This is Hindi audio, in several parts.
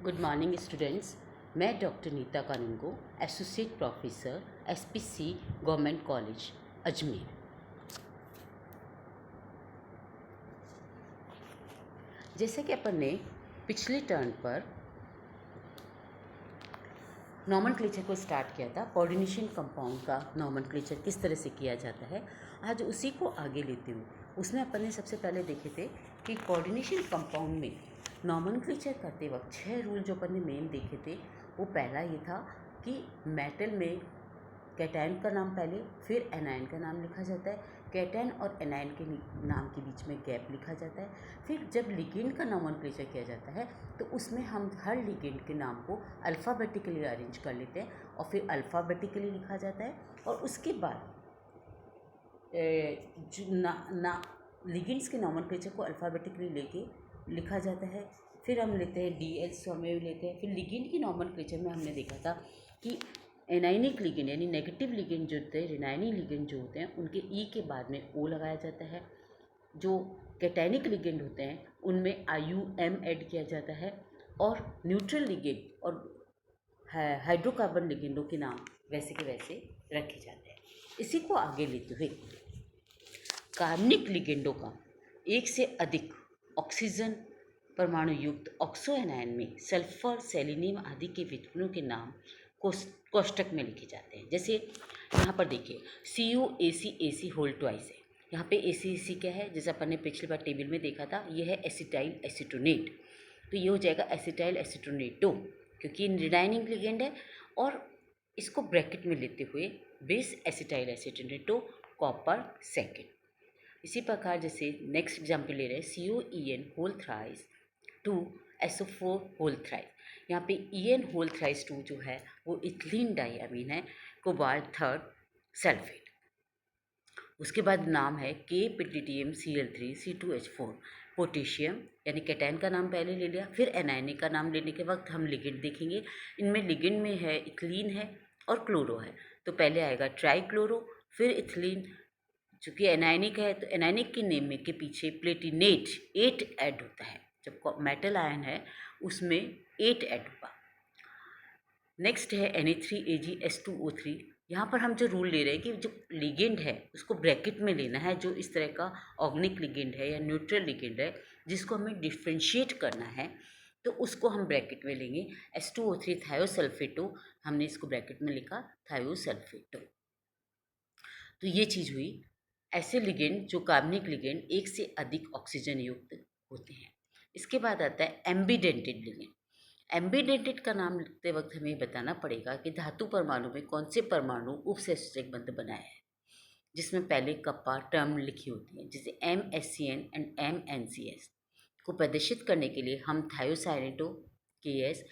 Good morning students. मैं doctor Neeta Kanungo, associate professor SPC government college Ajmer. जैसे कि अपन ने पिछले टर्न पर नॉमेनक्लेचर को स्टार्ट किया था, कोऑर्डिनेशन कंपाउंड का नॉमेनक्लेचर किस तरह से किया जाता है, आज उसी को आगे लेते हुए उसमें अपन ने सबसे पहले देखे थे कि कोऑर्डिनेशन कंपाउंड में नॉमेनक्लेचर करते वक्त 6 रूल जो अपन ने मेन देखे थे। वो पहला ये था कि मेटल में कैटायन का नाम पहले, फिर एनायन का नाम लिखा जाता है। कैटायन और एनायन के नाम के बीच में गैप लिखा जाता है। फिर जब लिगेंड का नॉमेनक्लेचर किया जाता है तो उसमें हम हर लिगेंड के नाम को अल्फ़ाबेटिकली अरेंज कर लेते हैं और फिर अल्फ़ाबेटिकली लिखा जाता है। और उसके बाद लिगेंड्स के नॉमेनक्लेचर को अल्फ़ाबेटिकली लेके लिखा जाता है। फिर हम लेते हैं DL स्वमेव लेते हैं। फिर लिगेंड की नॉमेनक्लेचर में हमने देखा था कि एनायनिक लिगेंड यानी नेगेटिव लिगेंड जो होते हैं, रिनाइनिक लिगेंड जो होते हैं, उनके ई के बाद में ओ लगाया जाता है। जो कैटायनिक लिगेंड होते हैं उनमें IUM ऐड किया जाता है। और न्यूट्रल लिगेंड और हाइड्रोकार्बन लिगेंडों के नाम वैसे के वैसे रखे जाते हैं। इसी को आगे लेते हुए कार्बनिक लिगेंडों का एक से अधिक ऑक्सीजन परमाणु युक्त ऑक्सो एनायन में सल्फर, सेलेनियम आदि के विटमिनों के नाम कोष्टक में लिखे जाते हैं। जैसे यहाँ पर देखिए CuAC होल ट्वाइस है। यहाँ पे ACAC क्या है, जैसे अपन ने पिछली बार टेबल में देखा था, ये है एसिटाइल एसीटोनेट। तो ये हो जाएगा एसिटाइल एसीटोनेटो, क्योंकि रिनाइनिंग लिगेंड है। और इसको ब्रैकेट में लेते हुए bis acetyl acetonato copper second. इसी प्रकार जैसे नेक्स्ट एग्जाम्पल ले रहे हैं COEN whole thrice 2 SO4 whole thrice. यहाँ पे EN होल थ्राइस 2 जो है वो इथिलीन डाइअमीन है, कोबाल्ट थर्ड सल्फेट। उसके बाद नाम है KPTTM Cl3 C2H4 पोटेशियम, यानी कैटायन का नाम पहले ले लिया। फिर एनायनिक का नाम लेने के वक्त हम लिगेंड देखेंगे। इनमें लिगेंड में है इथिलीन है और क्लोरो है। तो पहले आएगा ट्राईक्लोरो, फिर इथिलीन। चूँकि एनायनिक है तो एनायनिक के नेम में के पीछे प्लेटिनेट 8 ऐड होता है। जब मेटल आयन है उसमें 8 ऐड होगा। नेक्स्ट है Na3AgS2O3। यहाँ पर हम जो रूल ले रहे हैं कि जो लिगेंड है उसको ब्रैकेट में लेना है। जो इस तरह का ऑर्गेनिक लिगेंड है या न्यूट्रल लिगेंड है जिसको हमें डिफ्रेंशिएट करना है, तो उसको हम ब्रैकेट में लेंगे। S2O3 थायोसल्फेटो, हमने इसको ब्रैकेट में लिखा थायोसल्फेटो। तो ये चीज़ हुई ऐसे लिगेंड जो कार्बनिक लिगेंड एक से अधिक ऑक्सीजन युक्त होते हैं। इसके बाद आता है एम्बीडेंटेड लिगेंड। एम्बीडेंटेड का नाम लिखते वक्त हमें बताना पड़ेगा कि धातु परमाणु में कौन से परमाणु उपसहस्त्रक बंध बनाए हैं, जिसमें पहले कप्पा टर्म लिखी होती है, जैसे MSCN एंड MNCS को प्रदर्शित करने के लिए हम थायोसाइनेटो KS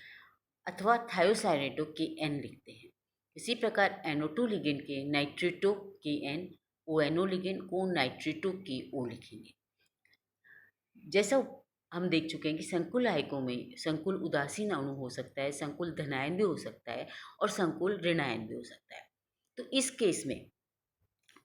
अथवा थायोसाइनेटो KN लिखते हैं। इसी प्रकार NO2 लिगेंड के नाइट्रेटो KN, ONO लिगेंड को नाइट्रेटो KO लिखेंगे। जैसा हम देख चुके हैं कि संकुल आयकों में संकुल उदासीन अणु हो सकता है, संकुल धनायन भी हो सकता है और संकुल ऋणायन भी हो सकता है। तो इस केस में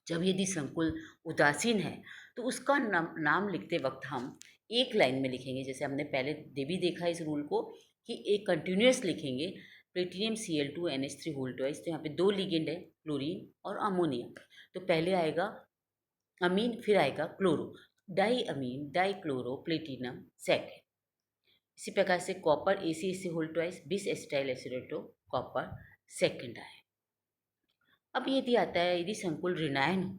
जब यदि संकुल उदासीन है तो उसका नाम लिखते वक्त हम एक लाइन में लिखेंगे। जैसे हमने पहले भी देखा इस रूल को कि एक कंटिन्यूस लिखेंगे, प्लेटिनियम Cl2NH3 होल ट्वाइस। तो यहाँ पे 2 लिगेंड है, क्लोरीन और अमोनिया। तो पहले आएगा अमीन, फिर आएगा chloro, di ammine di chloro platinum second. इसी प्रकार से copper ACAC whole twice 20 acetyl acidato copper second आए। अब यदि आता है यदि संकुल ऋणायन हो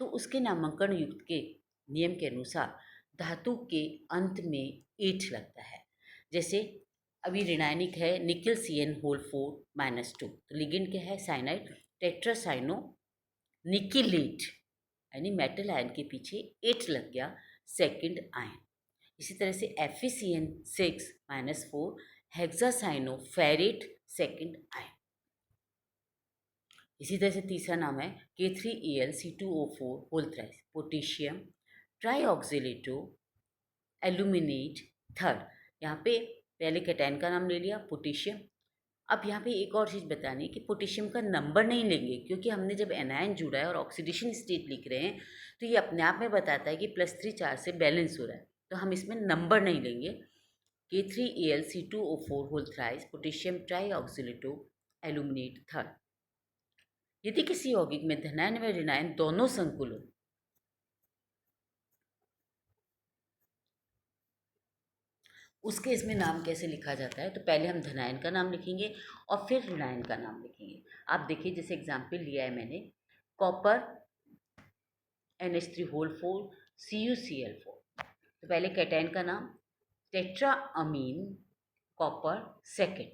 तो उसके नामांकन युक्त के नियम के अनुसार धातु के अंत में 8 लगता है। जैसे अभी ऋणायनिक है निकल CN होल 4-2, तो लिगेंड क्या है साइनाइड टेट्रासाइनो निकिलेट, यानी मेटल आयन के पीछे 8 लग गया, सेकंड आयन। इसी तरह से FeCN6-4 hexacyano ferret second ion. इसी तरह से तीसरा नाम है K3Al C2O4 whole thrice potassium trioxalato aluminate third. यहाँ पे पहले कैटायन का नाम ले लिया पोटेशियम। अब यहाँ पे एक और चीज़ बतानी कि पोटेशियम का नंबर नहीं लेंगे, क्योंकि हमने जब एनायन जुड़ा है और ऑक्सीडेशन स्टेट लिख रहे हैं तो ये अपने आप में बताता है कि +3 चार्ज से बैलेंस हो रहा है, तो हम इसमें नंबर नहीं लेंगे। K3Al-C2O4 whole thrice potassium trioxalato aluminate third. यदि किसी यौगिक में धनायन व ऋणायन दोनों संकुल हो, उस केस में नाम कैसे लिखा जाता है? तो पहले हम धनायन का नाम लिखेंगे और फिर ऋणायन का नाम लिखेंगे। आप देखिए, जैसे एग्जाम्पल लिया है मैंने, कॉपर NH3 होल 4 CuCl4। तो पहले कैटायन का नाम टेट्रा अमीन कॉपर सेकेंड,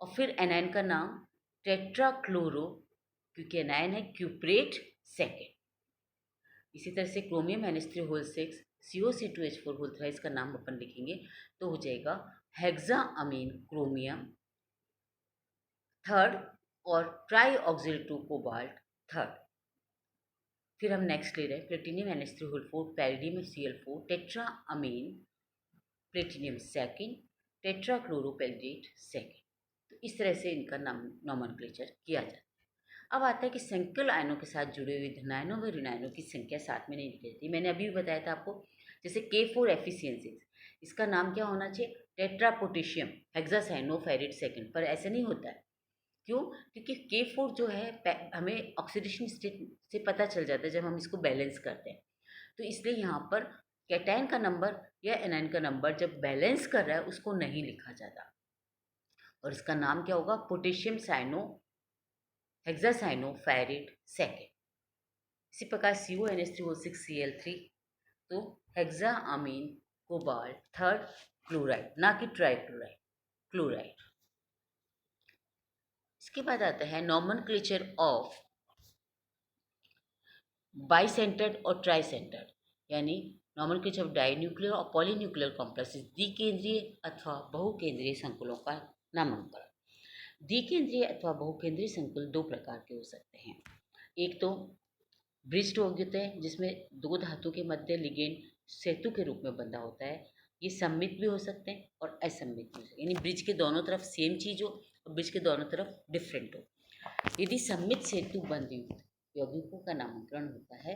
और फिर एनायन का नाम टेट्रा क्लोरो, क्योंकि एनायन है, क्यूप्रेट सेकेंड। इसी तरह से chromium NH3 whole 6 COC2H4 whole thrice का नाम अपन लिखेंगे तो हो जाएगा हेक्सा अमीन क्रोमियम थर्ड और ट्राई ऑक्सिल 2 कोबाल्ट थर्ड। फिर हम नेक्स्ट ले रहे हैं platinum NH3 whole 4 palladium Cl4 tetra ammine platinum second tetra chloropalladate second. तो इस तरह से इनका नाम नॉमेनक्लेचर किया जाता है। अब आता है कि संकुल आयनों के साथ जुड़े हुए धनायनों व ऋणायनों की संख्या साथ में नहीं लिखी जाती। मैंने अभी भी बताया था आपको, जैसे K4Fe6 इसका नाम क्या होना चाहिए? टेट्रा पोटेशियम हेक्सासाइनोफेरेट सेकेंड, पर ऐसे नहीं होता है। क्यों? क्योंकि K4 जो है हमें ऑक्सीडेशन स्टेट से पता चल जाता है जब हम इसको बैलेंस करते हैं। तो इसलिए यहाँ पर कैटायन का नंबर या एनायन का नंबर जब बैलेंस कर रहा है उसको नहीं लिखा जाता, और इसका नाम क्या होगा? Potassium cyano hexacyanoferrate second. इसी प्रकार CONH3O6Cl3 तो hexa ammine cobalt third chloride, ना कि ट्राइक्लोराइड, क्लोराइड। इसके बाद आता है नॉमेनक्लेचर ऑफ बाइसेंटर्ड और ट्राइसेंटर्ड, यानी नॉमेनक्लेचर ऑफ डाइन्यूक्लियर और पॉलीन्यूक्लियर कॉम्प्लेक्सेस, द्विकेंद्रीय अथवा बहुकेंद्रीय संकुलों का नामांकन। द्विकेंद्रीय अथवा बहुकेंद्रीय संकुल दो प्रकार के हो सकते हैं। एक तो ब्रिज्ड होते हैं, जिसमें दो धातु के मध्य लिगेंड सेतु के रूप में बंधा होता है। ये सममित भी हो सकते हैं और असममित भी हो सकते हैं, यानी ब्रिज के दोनों तरफ सेम चीज़ हो और ब्रिज के दोनों तरफ डिफरेंट हो। यदि सममित सेतु बंध युक्त यौगिकों का नामकरण होता है,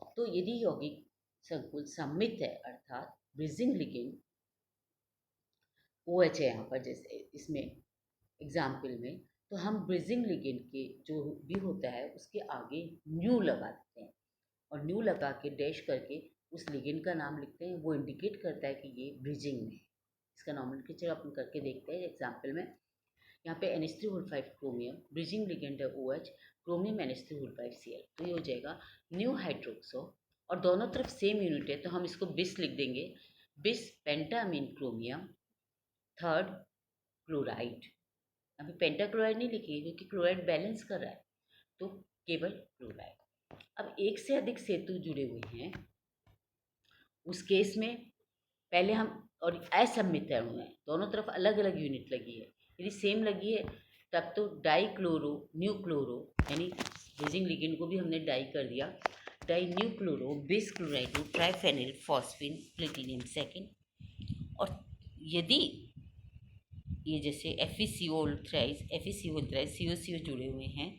तो यदि यौगिक संकुल सममित है अर्थात ब्रिजिंग लिगेंड OH है यहाँ पर, जैसे इसमें एग्जाम्पल में, तो हम ब्रिजिंग लिगेंड के जो भी होता है उसके आगे न्यू लगा देते हैं और न्यू लगा के डैश करके उस लिगेंड का नाम लिखते हैं। वो इंडिकेट करता है कि ये ब्रिजिंग में है। इसका नॉमेनक्लेचर अपन करके देखते हैं एग्जाम्पल में। यहाँ पे NH3 whole 5 chromium, bridging ligand है OH, chromium NH3 whole 5 Cl, तो ये हो जाएगा न्यू हाइड्रोक्सो, और दोनों तरफ सेम यूनिट है तो हम इसको बिस लिख देंगे, बिस पेंटामीन क्रोमियम थर्ड क्लोराइड। अभी पेंटाक्लोराइड नहीं लिखेंगे क्योंकि क्लोराइड बैलेंस कर रहा है, तो केवल क्लोराइड। अब एक से अधिक सेतु जुड़े हुए हैं, उस केस में पहले हम, और असममित अणु है, दोनों तरफ अलग अलग यूनिट लगी है, यदि सेम लगी है तब तो डाई क्लोरो न्यू क्लोरो, यानी ब्रिजिंग लिगेंड को भी हमने डाई कर दिया, डाई न्यू क्लोरो बिस क्लोराइडो ट्राइफेनिल फॉस्फिन प्लेटिनियम सेकेंड। और यदि ये जैसे FeCO3 COCO जुड़े हुए हैं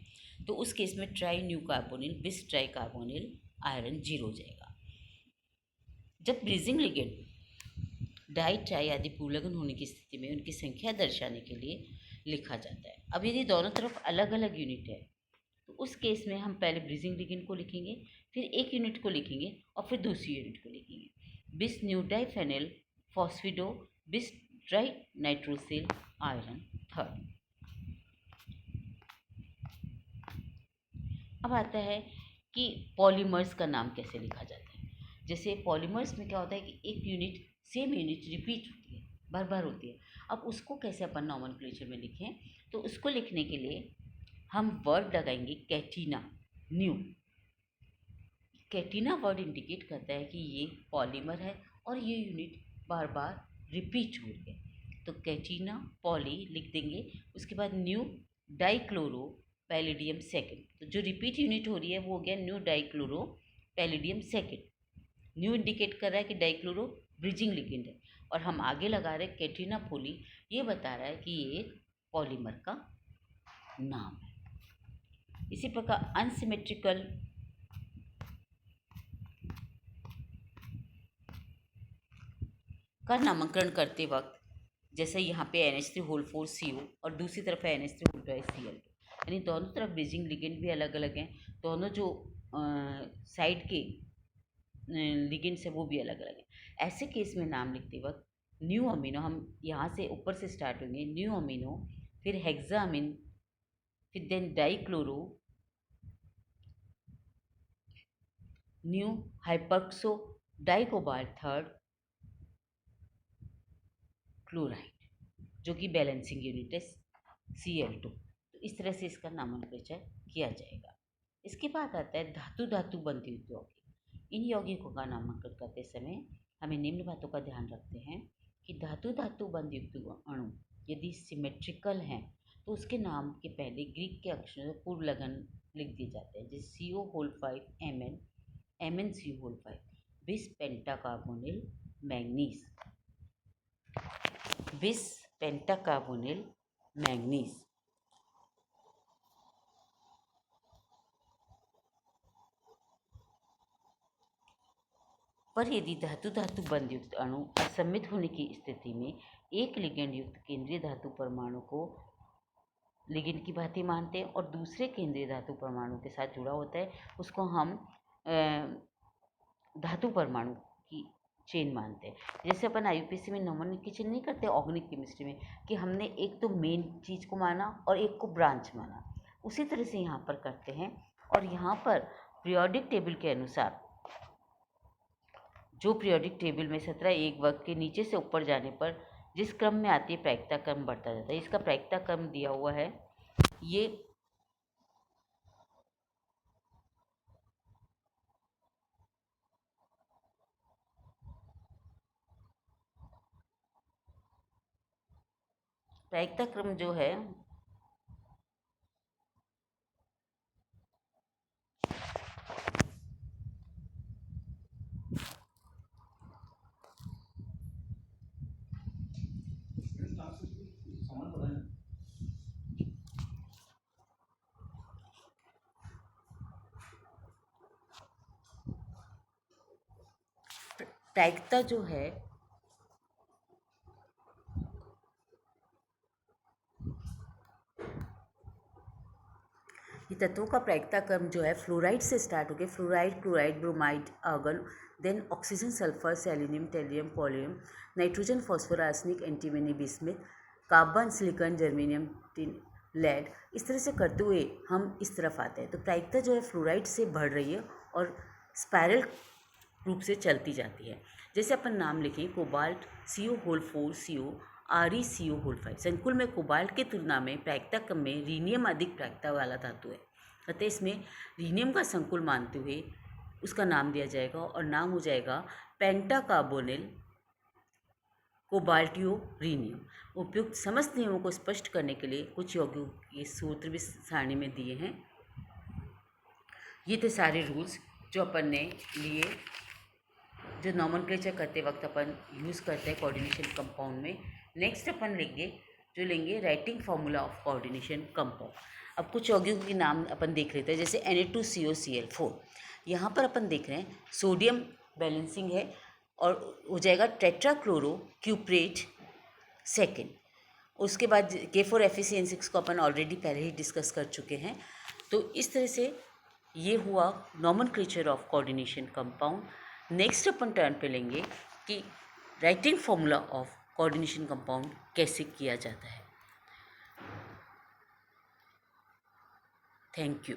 तो उस केस में ट्राई न्यू कार्बोनिल बिस ट्राई कार्बोनिल आयरन 0 हो जाएगा। जब ब्रिजिंग लिगेंड डाई ट्राई आदि पूर्वलग्न होने की स्थिति में उनकी संख्या दर्शाने के लिए लिखा जाता है। अब यदि दोनों तरफ अलग अलग यूनिट है तो उस केस में हम पहले ब्रिजिंग लिगेंड को लिखेंगे, फिर एक यूनिट को लिखेंगे और फिर दूसरी यूनिट को लिखेंगे। बिस न्यू डाइफेनिल फॉस्फिडो बिस ट्राई नाइट्रोसिल आयरन थर्ड। अब आता है कि पॉलीमर्स का नाम कैसे लिखा जाता है। जैसे पॉलीमर्स में क्या होता है कि एक यूनिट सेम यूनिट रिपीट होती है, बार बार होती है। अब उसको कैसे अपन नॉमेनक्लेचर में लिखें, तो उसको लिखने के लिए हम वर्ड लगाएंगे कैटिना न्यू। कैटिना वर्ड इंडिकेट करता है कि ये पॉलीमर है और ये यूनिट बार बार रिपीट हो रही है, तो कैटिना पॉली लिख देंगे। उसके बाद न्यू डाइक्लोरो पैलिडियम सेकेंड, तो जो रिपीट यूनिट हो रही है वो हो गया new dichloro palladium second. New indicate कर रहा है कि डाइक्लोरो ब्रिजिंग लिगेंड है, और हम आगे लगा रहे कैटिना पोली, ये बता रहा है कि ये पॉलीमर का नाम है। इसी प्रकार अनसिमेट्रिकल का नामकरण करते वक्त जैसे यहाँ पे NH3 होल 4 CO और दूसरी तरफ है NH3 होल 2 Cl2, यानी दोनों तरफ ब्रिजिंग लिगेंड भी अलग अलग हैं, दोनों जो साइड के लिगेंड्स है वो भी अलग अलग हैं। ऐसे केस में नाम लिखते वक्त न्यू अमीनो, हम यहाँ से ऊपर से स्टार्ट होंगे, न्यू अमीनो, फिर हेक्सामिन, फिर then dichloro, mu hyperoxo dicobalt third chloride, जो कि बैलेंसिंग यूनिट है Cl2। तो इस तरह से इसका नामकरण किया जाएगा। इसके बाद आता है धातु धातु बंध युक्त यौगिक। इन यौगिकों का नामकरण करते समय हमें निम्न बातों का ध्यान रखते हैं कि धातु धातु बंध युक्त अणु यदि सिमेट्रिकल हैं तो उसके नाम के पहले ग्रीक के अक्षरों से पूर्व लगन लिख दिए जाते हैं, जैसे CO5 Mn, MnCO5, बिस पेंटाकार्बोनिल मैंगनीज, बिस पेंटाकार्बोनिल मैंगनीज। पर यदि धातु धातु बंध युक्त अणु असममित होने की स्थिति में एक लिगेंड युक्त केंद्रीय धातु परमाणु को लिगेंड की भांति मानते हैं और दूसरे केंद्रीय धातु परमाणु के साथ जुड़ा होता है, उसको हम धातु परमाणु की चेन मानते हैं। जैसे अपन IUPAC में नॉर्मल की चेन नहीं करते ऑर्गेनिक केमिस्ट्री में, कि हमने एक तो मेन चीज़ को माना और एक को ब्रांच माना, उसी तरह से यहाँ पर करते हैं। और यहाँ पर पीरियोडिक टेबल के अनुसार, जो पीरियोडिक टेबल में 17 एक वर्ग के नीचे से ऊपर जाने पर जिस क्रम में आती है प्रायिकता क्रम बढ़ता जाता है। इसका प्रायिकता क्रम दिया हुआ है, ये प्रायिकता क्रम जो है प्रायिकता जो है ये तत्वों का प्रायिकता क्रम जो है फ्लोराइड से स्टार्ट होकर fluoride, chloride, bromide, argon, then oxygen, sulphur, selenium, tellurium, polonium, nitrogen, phosphorus, arsenic, antimony, bismuth, carbon, silicon, germanium, tin, lead, इस तरह से करते हुए हम इस तरफ आते हैं। तो प्रायिकता जो है फ्लोराइड से बढ़ रही है और स्पायरल रूप से चलती जाती है। जैसे अपन नाम लिखें कोबाल्ट CO4CO, ReCO5। संकुल में कोबाल्ट की तुलना में प्रायिकता क्रम में रीनियम अधिक प्रायिकता वाला धातु है, अतः इसमें रीनियम का संकुल मानते हुए उसका नाम दिया जाएगा और नाम हो जाएगा पेंटाकार्बोनिल कोबाल्टियोरीनियम। उपयुक्त समस्त नियमों को स्पष्ट करने के लिए कुछ यौगिकों के सूत्र भी सारणी में दिए हैं। ये थे सारे रूल्स जो अपन ने लिए, जो नॉमेनक्लेचर करते वक्त अपन यूज़ करते हैं कोऑर्डिनेशन कंपाउंड में। नेक्स्ट अपन लेंगे writing formula of coordination compound. अब कुछ यौगिकों के नाम अपन देख लेते हैं, जैसे Na2COCl4। यहाँ पर अपन देख रहे हैं सोडियम बैलेंसिंग है और हो जाएगा टेट्राक्लोरो क्यूप्रेट सेकेंड। उसके बाद K4FeCN6 को अपन ऑलरेडी पहले ही डिस्कस कर चुके हैं। तो इस तरह से ये हुआ nomenclature of coordination compound. Next upon turn पे लेंगे कि writing formula of coordination compound कैसे किया जाता है। Thank you.